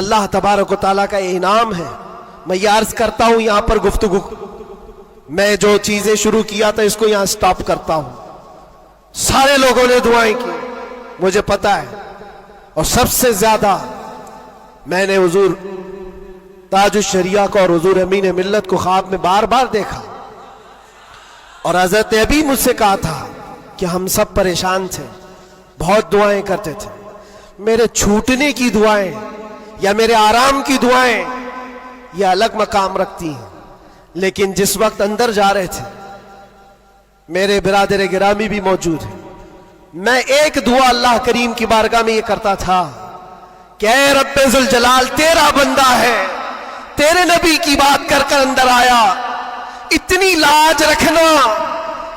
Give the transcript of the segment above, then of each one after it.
اللہ تبارک و تعالیٰ کا انعام ہے. میں یہ عرض کرتا ہوں یہاں پر گفتگو میں جو چیزیں شروع کیا تھا اس کو یہاں سٹاپ کرتا ہوں. سارے لوگوں نے دعائیں کی مجھے پتا ہے, اور سب سے زیادہ میں نے حضور تاج الشریعہ کو اور حضور امین ملت کو خواب میں بار بار دیکھا, اور حضرت ابھی مجھ سے کہا تھا کہ ہم سب پریشان تھے, بہت دعائیں کرتے تھے. میرے چھوٹنے کی دعائیں یا میرے آرام کی دعائیں یہ الگ مقام رکھتی ہیں, لیکن جس وقت اندر جا رہے تھے میرے برادر گرامی بھی موجود ہیں, میں ایک دعا اللہ کریم کی بارگاہ میں یہ کرتا تھا کہ اے رب ذوالجلال تیرا بندہ ہے, تیرے نبی کی بات کر کر اندر آیا, اتنی لاج رکھنا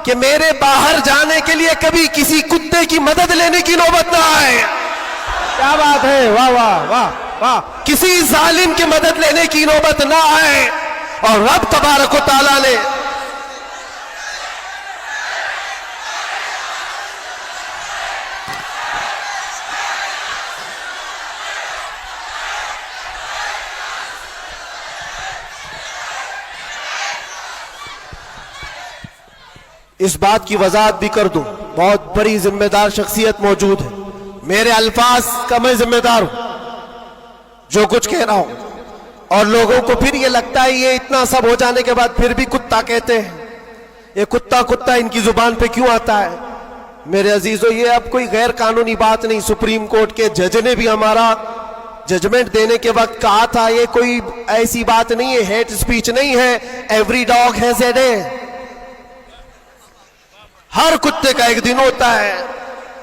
کہ میرے باہر جانے کے لیے کبھی کسی کتے کی مدد لینے کی نوبت نہ آئے. کیا بات ہے, واہ واہ واہ واہ. کسی ظالم کی مدد لینے کی نوبت نہ آئے. اور رب تبارک و تعالیٰ نے اس بات کی وضاحت بھی کر دوں, بہت بڑی ذمہ دار شخصیت موجود ہے, میرے الفاظ کا میں ذمہ دار ہوں جو کچھ کہہ رہا ہوں. اور لوگوں کو پھر یہ لگتا ہے یہ اتنا سب ہو جانے کے بعد پھر بھی کتا کہتے ہیں, یہ کتا کتا ان کی زبان پہ کیوں آتا ہے؟ میرے عزیزو یہ اب کوئی غیر قانونی بات نہیں, سپریم کورٹ کے جج نے بھی ہمارا ججمنٹ دینے کے وقت کہا تھا یہ کوئی ایسی بات نہیں ہے, ہیٹ سپیچ نہیں ہے, every dog has a day, ہر کتے کا ایک دن ہوتا ہے.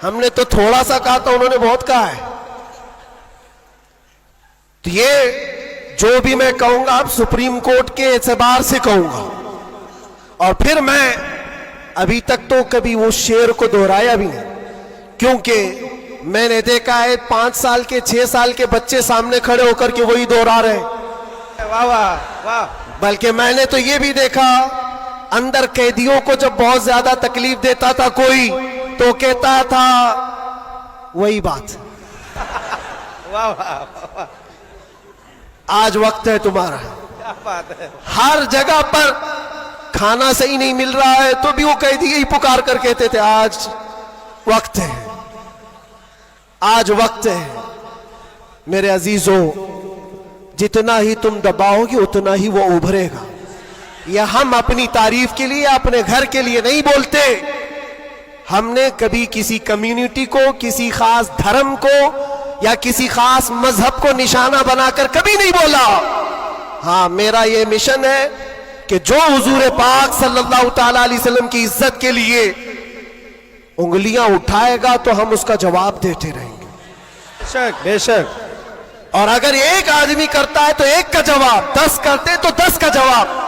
ہم نے تو تھوڑا سا کہا تھا, انہوں نے بہت کہا ہے. تو یہ جو بھی میں کہوں گا اب سپریم کورٹ کے اعتبار سے کہوں گا, اور پھر میں ابھی تک تو کبھی وہ شعر کو دہرایا بھی نہیں, کیونکہ میں نے دیکھا ہے 5 سال کے 6 سال کے بچے سامنے کھڑے ہو کر کے وہی دہرا رہے ہیں. واہ واہ واہ. بلکہ میں نے تو یہ بھی دیکھا اندر قیدیوں کو جب بہت زیادہ تکلیف دیتا تھا کوئی تو کہتا تھا وہی بات. واہ واہ واہ. آج وقت ہے تمہارا, کیا بات ہے. ہر جگہ پر کھانا صحیح نہیں مل رہا ہے تو بھی وہ قیدی ہی پکار کر کہتے تھے آج وقت ہے, آج وقت ہے. میرے عزیزو جتنا ہی تم دباؤ گے اتنا ہی وہ ابھرے گا. یہ ہم اپنی تعریف کے لیے اپنے گھر کے لیے نہیں بولتے, ہم نے کبھی کسی کمیونٹی کو, کسی خاص دھرم کو یا کسی خاص مذہب کو نشانہ بنا کر کبھی نہیں بولا. ہاں میرا یہ مشن ہے کہ جو حضور پاک صلی اللہ تعالی علیہ وسلم کی عزت کے لیے انگلیاں اٹھائے گا تو ہم اس کا جواب دیتے رہیں گے. بے شک بے شک. اور اگر ایک آدمی کرتا ہے تو ایک کا جواب, 10 کرتے تو 10 کا جواب.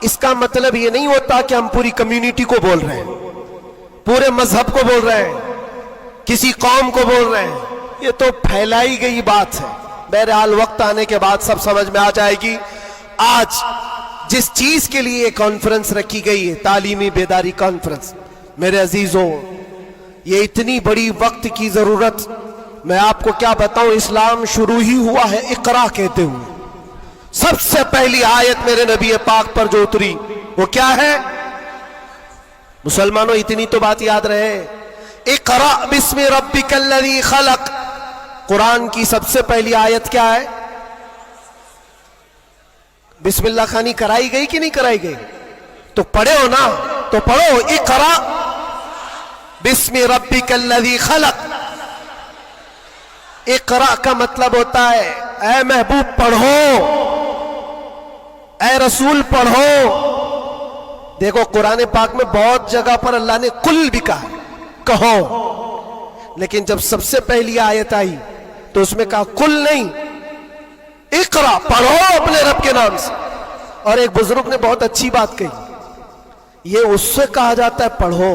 اس کا مطلب یہ نہیں ہوتا کہ ہم پوری کمیونٹی کو بول رہے ہیں, پورے مذہب کو بول رہے ہیں, کسی قوم کو بول رہے ہیں. یہ تو پھیلائی گئی بات ہے. بہرحال وقت آنے کے بعد سب سمجھ میں آ جائے گی. آج جس چیز کے لیے کانفرنس رکھی گئی ہے, تعلیمی بیداری کانفرنس, میرے عزیزوں یہ اتنی بڑی وقت کی ضرورت, میں آپ کو کیا بتاؤں. اسلام شروع ہی ہوا ہے اقرا کہتے ہوئے. سب سے پہلی آیت میرے نبی پاک پر جو اتری وہ کیا ہے؟ مسلمانوں اتنی تو بات یاد رہے, اقرا بسم ربک الذی خلق. قرآن کی سب سے پہلی آیت کیا ہے؟ بسم اللہ خانی کرائی گئی کہ نہیں کرائی گئی؟ تو پڑھے ہو نا, تو پڑھو اقرا بسم ربک الذی خلق. اقرا کا مطلب ہوتا ہے اے محبوب پڑھو, اے رسول پڑھو. دیکھو قرآن پاک میں بہت جگہ پر اللہ نے قل بھی کہا, کہو, لیکن جب سب سے پہلی آیت آئی تو اس میں کہا قل نہیں, اقرا پڑھو اپنے رب کے نام سے. اور ایک بزرگ نے بہت اچھی بات کہی, یہ اس سے کہا جاتا ہے پڑھو.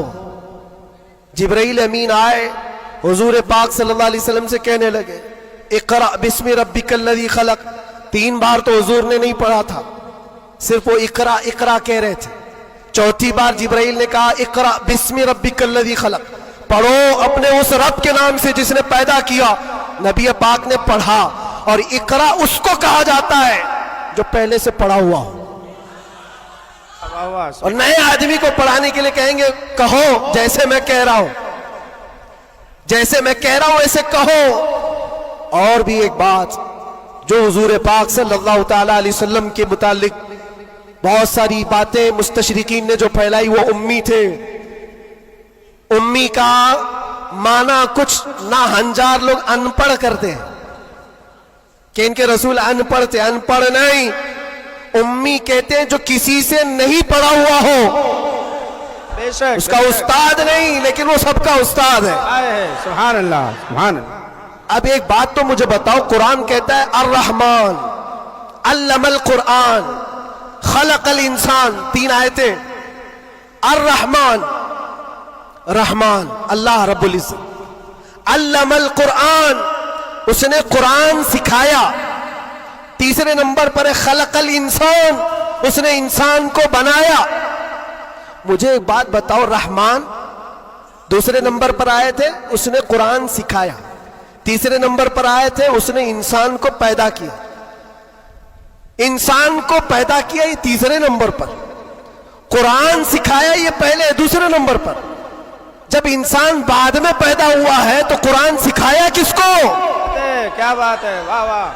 جبرائیل امین آئے حضور پاک صلی اللہ علیہ وسلم سے کہنے لگے اقرا بسم ربک الذی خلق. 3 بار تو حضور نے نہیں پڑھا تھا, صرف وہ اقرا اقرا کہہ رہے تھے. 4تھی بار جبرائیل نے کہا اقرا بسم ربک الذی خلق, پڑھو اپنے اس رب کے نام سے جس نے پیدا کیا. نبی پاک نے پڑھا, اور اقرا اس کو کہا جاتا ہے جو پہلے سے پڑھا ہوا ہو. واہ واہ اور نئے آدمی کو پڑھانے کے لیے کہیں گے کہو جیسے میں کہہ رہا ہوں, جیسے میں کہہ رہا ہوں ایسے کہو. اور بھی ایک بات جو حضور پاک صلی اللہ تعالی علیہ وسلم کے متعلق بہت ساری باتیں مستشرقین نے جو پھیلائی, وہ امی تھے. امی کا معنی کچھ نہ ہنجار لوگ ان پڑھ کرتے ہیں کہ ان کے رسول ان پڑھ تھے. ان پڑھ نہیں, امی کہتے ہیں جو کسی سے نہیں پڑھا ہوا ہو, بے شک اس کا استاد نہیں لیکن وہ سب کا استاد ہے. سبحان اللہ سبحان اللہ. اب ایک بات تو مجھے بتاؤ, قرآن کہتا ہے الرحمن علم القرآن خلق الانسان, 3 آیتیں. الرحمن, رحمان اللہ رب العزت, علم القرآن اس نے قرآن سکھایا. تیسرے نمبر پر ہے خلق الانسان, اس نے انسان کو بنایا. مجھے ایک بات بتاؤ, رحمان دوسرے نمبر پر آئے تھے, اس نے قرآن سکھایا. تیسرے نمبر پر آئے تھے, اس نے انسان کو پیدا کیا. انسان کو پیدا کیا یہ تیسرے نمبر پر, قرآن سکھایا یہ پہلے دوسرے نمبر پر. جب انسان بعد میں پیدا ہوا ہے تو قرآن سکھایا کس کو؟ کیا بات ہے, واہ واہ.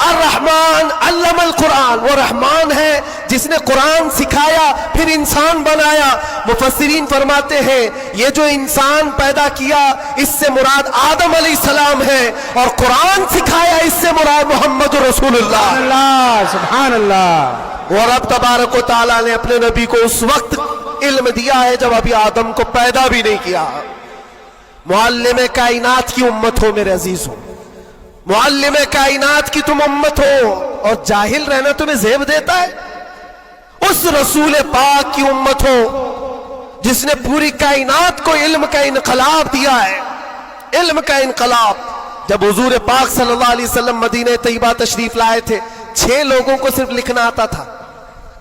الرحمن علم القرآن, وہ رحمان ہے جس نے قرآن سکھایا پھر انسان بنایا. مفسرین فرماتے ہیں یہ جو انسان پیدا کیا اس سے مراد آدم علیہ السلام ہے, اور قرآن سکھایا اس سے مراد محمد رسول اللہ. اللہ سبحان اللہ. اور رب تبارک و تعالیٰ نے اپنے نبی کو اس وقت علم دیا ہے جب ابھی آدم کو پیدا بھی نہیں کیا. معلم کائنات کی امت ہو میرے عزیز ہو, معلم کائنات کی تم امت ہو, اور جاہل رہنا تمہیں زیب دیتا ہے. اس رسول پاک کی امت ہو جس نے پوری کائنات کو علم کا انقلاب دیا ہے. علم کا انقلاب. جب حضور پاک صلی اللہ علیہ وسلم مدینہ طیبہ تشریف لائے تھے, 6 لوگوں کو صرف لکھنا آتا تھا.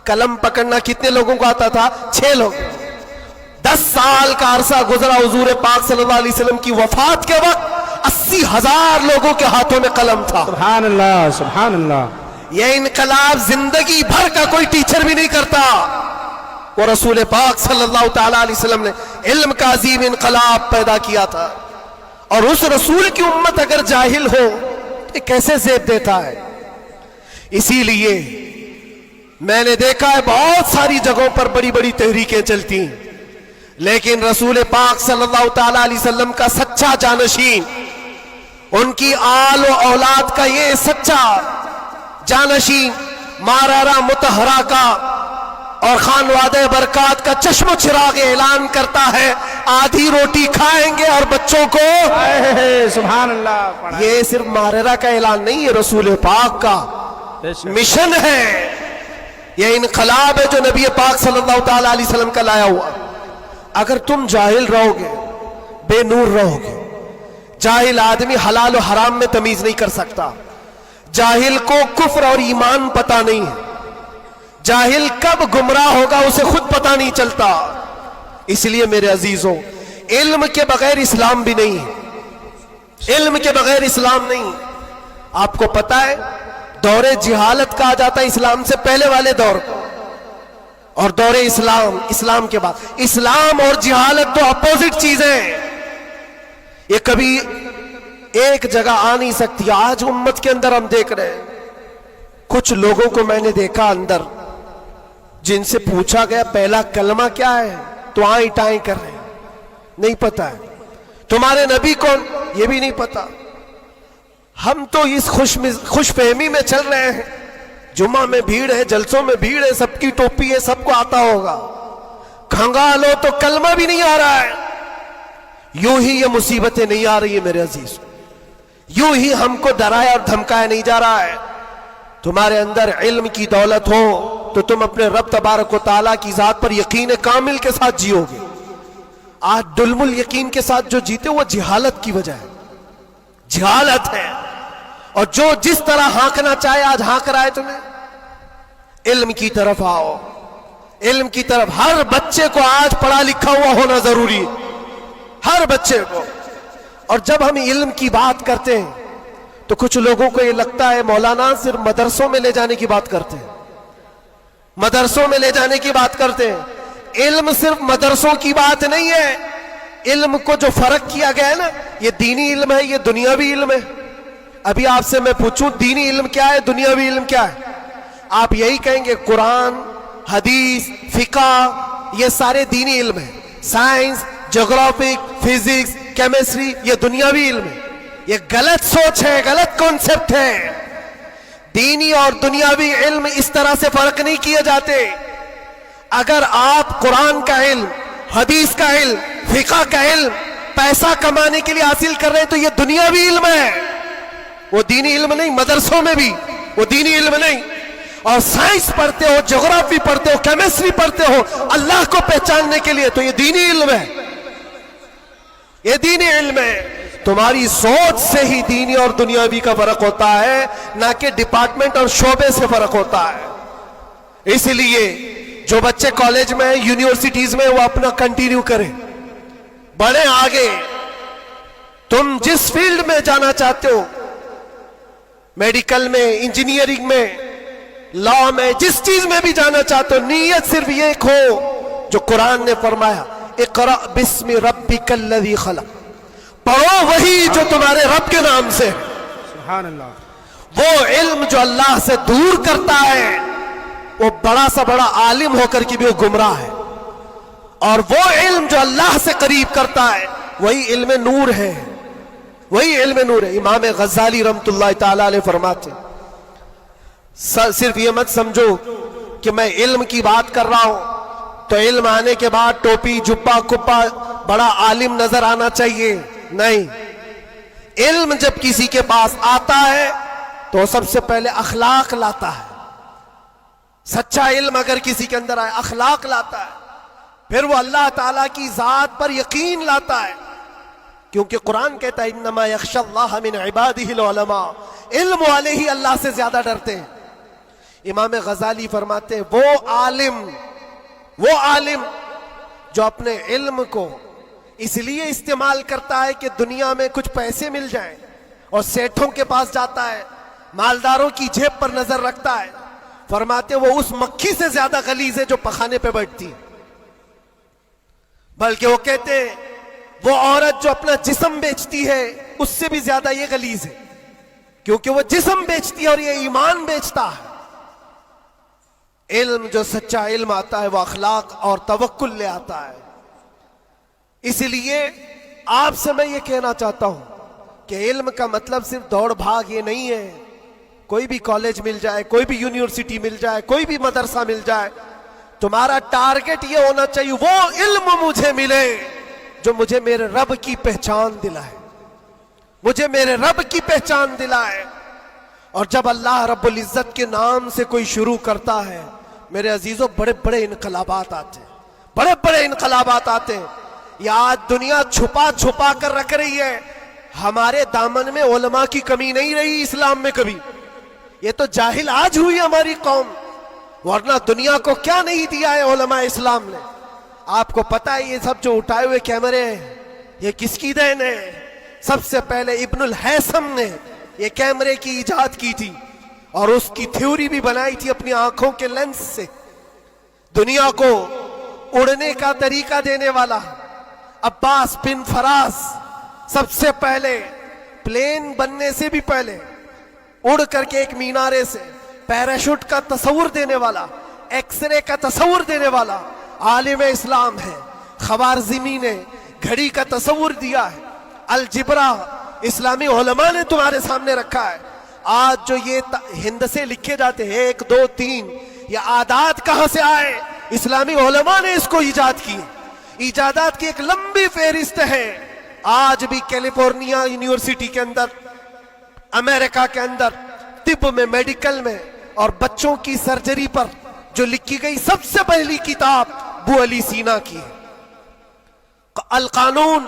قلم پکڑنا کتنے لوگوں کو آتا تھا؟ 6 لوگ. 10 سال کا عرصہ گزرا, حضور پاک صلی اللہ علیہ وسلم کی وفات کے وقت 80,000 لوگوں کے ہاتھوں میں قلم تھا. سبحان اللہ سبحان اللہ. یہ انقلاب زندگی بھر کا کوئی ٹیچر بھی نہیں کرتا. وہ رسول پاک صلی اللہ تعالی علیہ وسلم نے علم کا عظیم انقلاب پیدا کیا تھا. اور اس رسول کی امت اگر جاہل ہو یہ کیسے زیب دیتا ہے؟ اسی لیے میں نے دیکھا ہے بہت ساری جگہوں پر بڑی بڑی تحریکیں چلتی ہیں, لیکن رسول پاک صلی اللہ تعالی علیہ وسلم کا سچا جانشین, ان کی آل و اولاد کا یہ سچا جانشین مارارا متحرہ کا اور خانوادہ برکات کا چشم و چراغ اعلان کرتا ہے آدھی روٹی کھائیں گے اور بچوں کو. سبحان اللہ. یہ صرف مارارا کا اعلان نہیں, یہ رسول پاک کا مشن ہے. یہ انقلاب ہے جو نبی پاک صلی اللہ تعالی علیہ وسلم کا لایا ہوا. اگر تم جاہل رہو گے, بے نور رہو گے, جاہل آدمی حلال و حرام میں تمیز نہیں کر سکتا. جاہل کو کفر اور ایمان پتہ نہیں ہے. جاہل کب گمراہ ہوگا اسے خود پتہ نہیں چلتا. اس لیے میرے عزیزوں, علم کے بغیر اسلام بھی نہیں ہے. علم کے بغیر اسلام نہیں. آپ کو پتہ ہے دور جہالت کہا جاتا ہے اسلام سے پہلے والے دور کو, اور دور اسلام, اسلام کے بعد. اسلام اور جہالت تو اپوزٹ چیزیں ہیں, یہ کبھی ایک جگہ آ نہیں سکتی. آج امت کے اندر ہم دیکھ رہے ہیں کچھ لوگوں کو میں نے دیکھا اندر, جن سے پوچھا گیا پہلا کلمہ کیا ہے تو آئیں ٹائیں کر رہے ہیں, نہیں پتا ہے. تمہارے نبی کون, یہ بھی نہیں پتا. ہم تو اس خوش فہمی میں چل رہے ہیں جمعہ میں بھیڑ ہے, جلسوں میں بھیڑ ہے, سب کی ٹوپی ہے, سب کو آتا ہوگا. کھنگالو تو کلمہ بھی نہیں آ رہا ہے. یوں ہی یہ مصیبتیں نہیں آ رہی ہیں میرے عزیز, یوں ہی ہم کو ڈرایا اور دھمکایا نہیں جا رہا ہے. تمہارے اندر علم کی دولت ہو تو تم اپنے رب تبارک و تعالیٰ کی ذات پر یقین کامل کے ساتھ جیو گے. آج دلم الیقین کے ساتھ جو جیتے وہ جہالت کی وجہ ہے, جہالت ہے. اور جو جس طرح ہانکنا چاہے آج ہانک رہا ہے تمہیں. علم کی طرف آؤ, علم کی طرف. ہر بچے کو آج پڑھا لکھا ہوا ہونا ضروری ہے, ہر بچے کو. اور جب ہم علم کی بات کرتے ہیں تو کچھ لوگوں کو یہ لگتا ہے مولانا صرف مدرسوں میں لے جانے کی بات کرتے ہیں، مدرسوں میں لے جانے کی بات کرتے ہیں۔ علم صرف مدرسوں کی بات نہیں ہے، علم کو جو فرق کیا گیا ہے نا، یہ دینی علم ہے، یہ دنیاوی علم ہے۔ ابھی آپ سے میں پوچھوں دینی علم کیا ہے، دنیاوی علم کیا ہے؟ آپ یہی کہیں گے قرآن، حدیث، فقہ، یہ سارے دینی علم ہیں۔ سائنس، جغرافی، فزکس، کیمسٹری، یہ دنیاوی علم ہے۔ یہ غلط سوچ ہے، غلط کانسیپٹ ہے۔ دینی اور دنیاوی علم اس طرح سے فرق نہیں کیے جاتے۔ اگر آپ قرآن کا علم، حدیث کا علم، فقہ کا علم پیسہ کمانے کے لیے حاصل کر رہے ہیں تو یہ دنیاوی علم ہے، وہ دینی علم نہیں۔ مدرسوں میں بھی وہ دینی علم نہیں۔ اور سائنس پڑھتے ہو، جغرافی پڑھتے ہو، کیمسٹری پڑھتے ہو اللہ کو پہچاننے کے لیے تو یہ دینی علم ہے، یہ دینی علم ہے۔ تمہاری سوچ سے ہی دینی اور دنیاوی کا فرق ہوتا ہے، نہ کہ ڈپارٹمنٹ اور شعبے سے فرق ہوتا ہے۔ اس لیے جو بچے کالج میں یونیورسٹیز میں وہ اپنا کنٹینیو کریں، بڑھیں آگے۔ تم جس فیلڈ میں جانا چاہتے ہو، میڈیکل میں، انجینئرنگ میں، لا میں، جس چیز میں بھی جانا چاہتے ہو، نیت صرف یہ ہو جو قرآن نے فرمایا، اقرأ بسم ربک الذی خلق، پڑھو وہی جو تمہارے رب کے نام سے۔ سبحان اللہ۔ وہ علم جو اللہ سے دور کرتا ہے وہ بڑا سا بڑا عالم ہو کر کے بھی وہ گمراہ ہے، اور وہ علم جو اللہ سے قریب کرتا ہے وہی علم نور ہے، وہی علم نور ہے۔ امام غزالی رحمت اللہ تعالی علیہ فرماتے صرف یہ مت سمجھو کہ میں علم کی بات کر رہا ہوں تو علم آنے کے بعد ٹوپی، جبہ، کپا، بڑا عالم نظر آنا چاہیے، نہیں۔ علم جب کسی کے پاس آتا ہے تو سب سے پہلے اخلاق لاتا ہے۔ سچا علم اگر کسی کے اندر آئے، اخلاق لاتا ہے، پھر وہ اللہ تعالیٰ کی ذات پر یقین لاتا ہے، کیونکہ قرآن کہتا ہے انما یخشی اللہ من عبادہ العلماء، علم والے ہی اللہ سے زیادہ ڈرتے ہیں۔ امام غزالی فرماتے ہیں وہ عالم جو اپنے علم کو اس لیے استعمال کرتا ہے کہ دنیا میں کچھ پیسے مل جائیں، اور سیٹھوں کے پاس جاتا ہے، مالداروں کی جیب پر نظر رکھتا ہے، فرماتے وہ اس مکھی سے زیادہ غلیظ ہے جو پخانے پہ بیٹھتی ہے۔ بلکہ وہ کہتے ہیں وہ عورت جو اپنا جسم بیچتی ہے اس سے بھی زیادہ یہ غلیظ ہے، کیونکہ وہ جسم بیچتی ہے اور یہ ایمان بیچتا ہے۔ علم جو سچا علم آتا ہے وہ اخلاق اور توکل لے آتا ہے۔ اس لیے آپ سے میں یہ کہنا چاہتا ہوں کہ علم کا مطلب صرف دوڑ بھاگ یہ نہیں ہے، کوئی بھی کالج مل جائے، کوئی بھی یونیورسٹی مل جائے، کوئی بھی مدرسہ مل جائے، تمہارا ٹارگٹ یہ ہونا چاہیے وہ علم مجھے ملے جو مجھے میرے رب کی پہچان دلائے، مجھے میرے رب کی پہچان دلائے۔ اور جب اللہ رب العزت کے نام سے کوئی شروع کرتا ہے میرے عزیزوں، بڑے بڑے انقلابات آتے ہیں، بڑے بڑے انقلابات آتے ہیں۔ یہ آج دنیا چھپا چھپا کر رکھ رہی ہے، ہمارے دامن میں علماء کی کمی نہیں رہی اسلام میں کبھی، یہ تو جاہل آج ہوئی ہماری قوم، ورنہ دنیا کو کیا نہیں دیا ہے علماء اسلام نے۔ آپ کو پتا ہے یہ سب جو اٹھائے ہوئے کیمرے ہیں یہ کس کی دین ہے؟ سب سے پہلے ابن الہیثم نے یہ کیمرے کی ایجاد کی تھی، اور اس کی تھیوری بھی بنائی تھی اپنی آنکھوں کے لینس سے۔ دنیا کو اڑنے کا طریقہ دینے والا عباس بن فراز سب سے پہلے پلین بننے سے بھی پہلے اڑ کر کے ایک مینارے سے پیراشوٹ کا تصور دینے والا، ایکس رے کا تصور دینے والا عالم اسلام ہے۔ خوارزمی نے گھڑی کا تصور دیا ہے، الجبرا اسلامی علماء نے تمہارے سامنے رکھا ہے۔ آج جو یہ ہند سے لکھے جاتے ہیں 1 2 3، یہ عادات کہاں سے آئے؟ اسلامی علماء نے اس کو ایجاد کی۔ ایجادات کی ایک لمبی فہرست ہے۔ آج بھی کیلیفورنیا یونیورسٹی کے اندر، امریکہ کے اندر طب میں، میڈیکل میں اور بچوں کی سرجری پر جو لکھی گئی سب سے پہلی کتاب ابو علی سینا کی ہے۔ القانون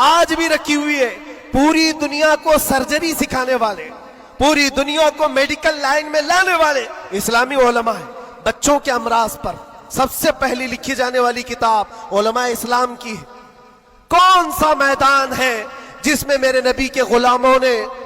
آج بھی رکھی ہوئی ہے۔ پوری دنیا کو سرجری سکھانے والے، پوری دنیا کو میڈیکل لائن میں لانے والے اسلامی علماء ہیں۔ بچوں کے امراض پر سب سے پہلی لکھی جانے والی کتاب علماء اسلام کی ہے۔ کون سا میدان ہے جس میں میرے نبی کے غلاموں نے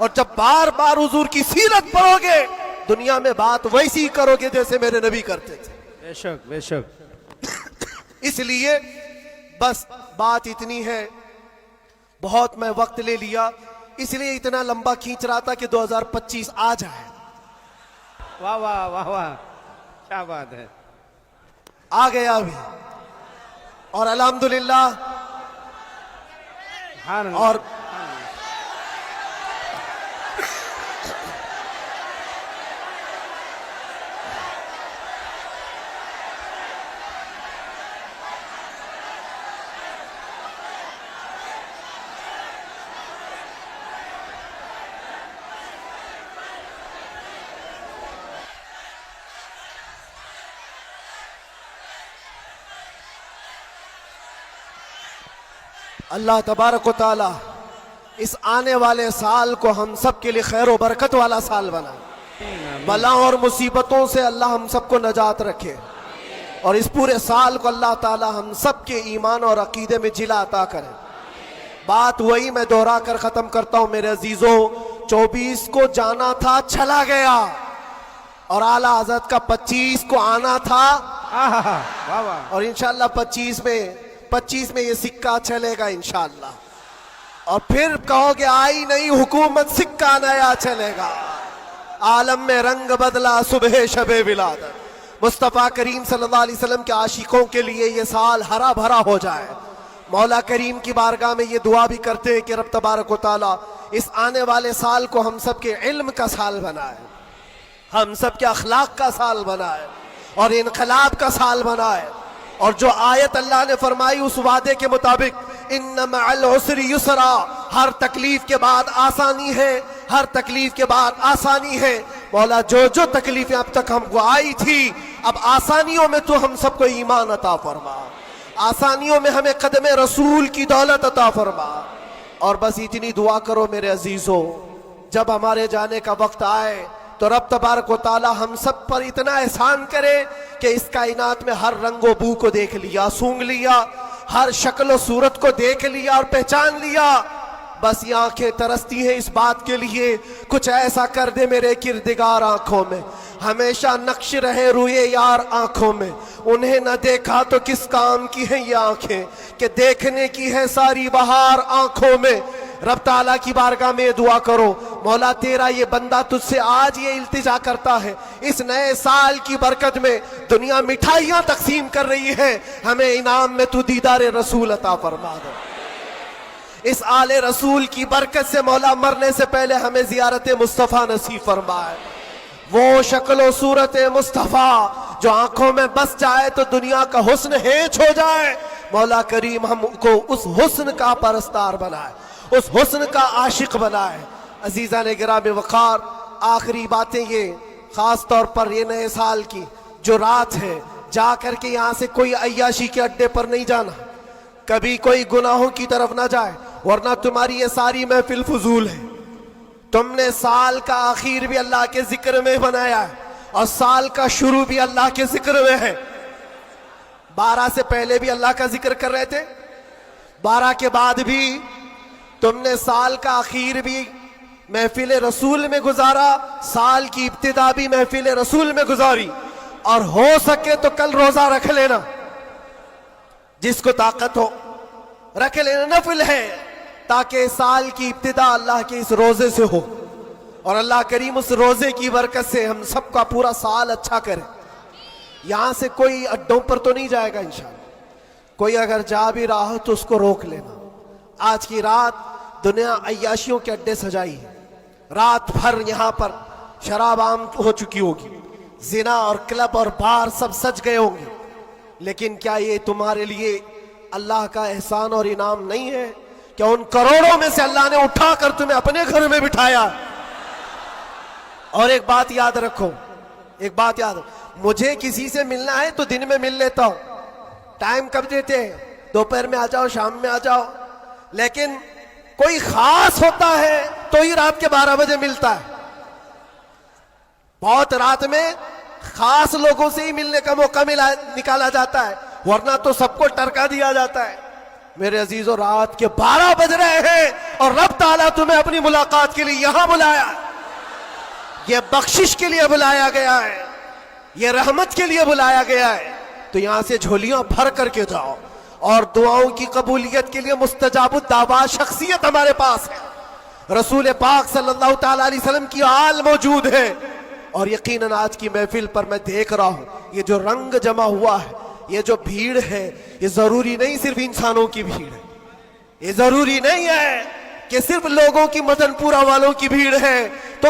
اور جب بار بار حضور کی سیرت پڑھو گے دنیا میں بات ویسی کرو گے جیسے میرے نبی کرتے تھے. بے شک بے شک. اس لیے بس بات اتنی ہے. بہت میں وقت لے لیا اس لیے اتنا لمبا کھینچ رہا تھا کہ 2025 آ جائے. واہ واہ واہ واہ کیا بات ہے. آ گیا ابھی اور الحمدللہ. اور اللہ تبارک و تعالی اس آنے والے سال کو ہم سب کے لیے خیر و برکت والا سال بنائے. بلا اور مصیبتوں سے اللہ ہم سب کو نجات رکھے اور اس پورے سال کو اللہ تعالی ہم سب کے ایمان اور عقیدے میں جلا عطا کرے. بات وہی میں دوہرا کر ختم کرتا ہوں میرے عزیزوں. 24 کو جانا تھا چلا گیا اور اعلیٰ حضرت کا 25 کو آنا تھا واہ واہ. اور انشاءاللہ 25 میں یہ سکہ چلے گا انشاءاللہ. اور پھر کہو گے آئی نہیں حکومت سکہ نیا چلے گا. عالم میں رنگ بدلا صبح شب ولادت. مصطفیٰ کریم صلی اللہ علیہ وسلم کے عاشقوں کے لیے یہ سال ہرا بھرا ہو جائے. مولا کریم کی بارگاہ میں یہ دعا بھی کرتے ہیں کہ رب تبارک و تعالی اس آنے والے سال کو ہم سب کے علم کا سال بنائے, ہم سب کے اخلاق کا سال بنائے اور انقلاب کا سال بنائے. اور جو آیت اللہ نے فرمائی اس وعدے کے مطابق ان مع العسر یسرا, ہر تکلیف کے بعد آسانی ہے, ہر تکلیف کے بعد آسانی ہے. مولا جو تکلیفیں اب تک ہم کو آئی تھی اب آسانیوں میں تو ہم سب کو ایمان عطا فرما, آسانیوں میں ہمیں قدم رسول کی دولت عطا فرما. اور بس اتنی دعا کرو میرے عزیزوں, جب ہمارے جانے کا وقت آئے تو رب تبارک و تعالی ہم سب پر اتنا احسان کرے کہ اس کائنات میں ہر رنگ و بو کو دیکھ لیا, سونگ لیا, ہر شکل و صورت کو دیکھ لیا اور پہچان لیا. بس یہ آنکھیں ترستی ہیں اس بات کے لیے کچھ ایسا کر دے میرے کردگار آنکھوں میں, ہمیشہ نقش رہے روئے یار آنکھوں میں. انہیں نہ دیکھا تو کس کام کی ہیں یہ آنکھیں کہ دیکھنے کی ہے ساری بہار آنکھوں میں. رب تعالیٰ کی بارگاہ میں دعا کرو مولا تیرا یہ بندہ تجھ سے آج یہ التجا کرتا ہے, اس نئے سال کی برکت میں دنیا مٹھائیاں تقسیم کر رہی ہے, ہمیں انعام میں تو دیدار رسول عطا فرما دے. اس آل رسول کی برکت سے مولا مرنے سے پہلے ہمیں زیارت مصطفیٰ نصیب فرمائے. وہ شکل و صورت مصطفیٰ جو آنکھوں میں بس جائے تو دنیا کا حسن ہینچ ہو جائے. مولا کریم ہم کو اس حسن کا پرستار بنائے, اس حسن کا عاشق بنائے. عزیزان گرام وقار, آخری باتیں یہ خاص طور پر یہ نئے سال کی جو رات ہے, جا کر کے یہاں سے کوئی عیاشی کے اڈے پر نہیں جانا, کبھی کوئی گناہوں کی طرف نہ جائے ورنہ تمہاری یہ ساری محفل فضول ہے. تم نے سال کا آخر بھی اللہ کے ذکر میں بنایا ہے اور سال کا شروع بھی اللہ کے ذکر میں ہے. 12 سے پہلے بھی اللہ کا ذکر کر رہے تھے, 12 کے بعد بھی تم نے سال کا آخر بھی محفل رسول میں گزارا, سال کی ابتدا بھی محفل رسول میں گزاری. اور ہو سکے تو کل روزہ رکھ لینا, جس کو طاقت ہو رکھ لینا, نفل ہے, تاکہ سال کی ابتدا اللہ کے اس روزے سے ہو اور اللہ کریم اس روزے کی برکت سے ہم سب کا پورا سال اچھا کرے. یہاں سے کوئی اڈوں پر تو نہیں جائے گا انشاءاللہ, کوئی اگر جا بھی رہا ہو تو اس کو روک لینا. آج کی رات دنیا عیاشیوں کے اڈے سجائی ہے, رات بھر یہاں پر شراب عام ہو چکی ہوگی, زنا اور کلب اور بار سب سج گئے ہوں گے, لیکن کیا یہ تمہارے لیے اللہ کا احسان اور انعام نہیں ہے کہ ان کروڑوں میں سے اللہ نے اٹھا کر تمہیں اپنے گھر میں بٹھایا. اور ایک بات یاد رکھو, ایک بات یاد رکھو, مجھے کسی سے ملنا ہے تو دن میں مل لیتا ہوں, ٹائم کب دیتے ہیں, دوپہر میں آ جاؤ, شام میں آ جاؤ, لیکن کوئی خاص ہوتا ہے تو ہی رات کے 12 بجے ملتا ہے. بہت رات میں خاص لوگوں سے ہی ملنے کا موقع نکالا جاتا ہے, ورنہ تو سب کو ٹرکا دیا جاتا ہے. میرے عزیزوں رات کے 12 بج رہے ہیں اور رب تعالیٰ تمہیں اپنی ملاقات کے لیے یہاں بلایا، یہ بخشش کے لیے بلایا گیا ہے، یہ رحمت کے لیے بلایا گیا ہے، تو یہاں سے جھولیاں بھر کر کے جاؤ. اور دعاؤں کی قبولیت کے لیے مستجاب الدعوات شخصیت ہمارے پاس ہے، رسول پاک صلی اللہ تعالیٰ علیہ وسلم کی آل موجود ہے. اور یقیناً آج کی محفل پر میں دیکھ رہا ہوں یہ جو رنگ جمع ہوا ہے، یہ جو بھیڑ ہے، یہ ضروری نہیں صرف انسانوں کی بھیڑ ہے، یہ ضروری نہیں ہے کہ صرف لوگوں کی مدن پورہ والوں کی بھیڑ ہے. تم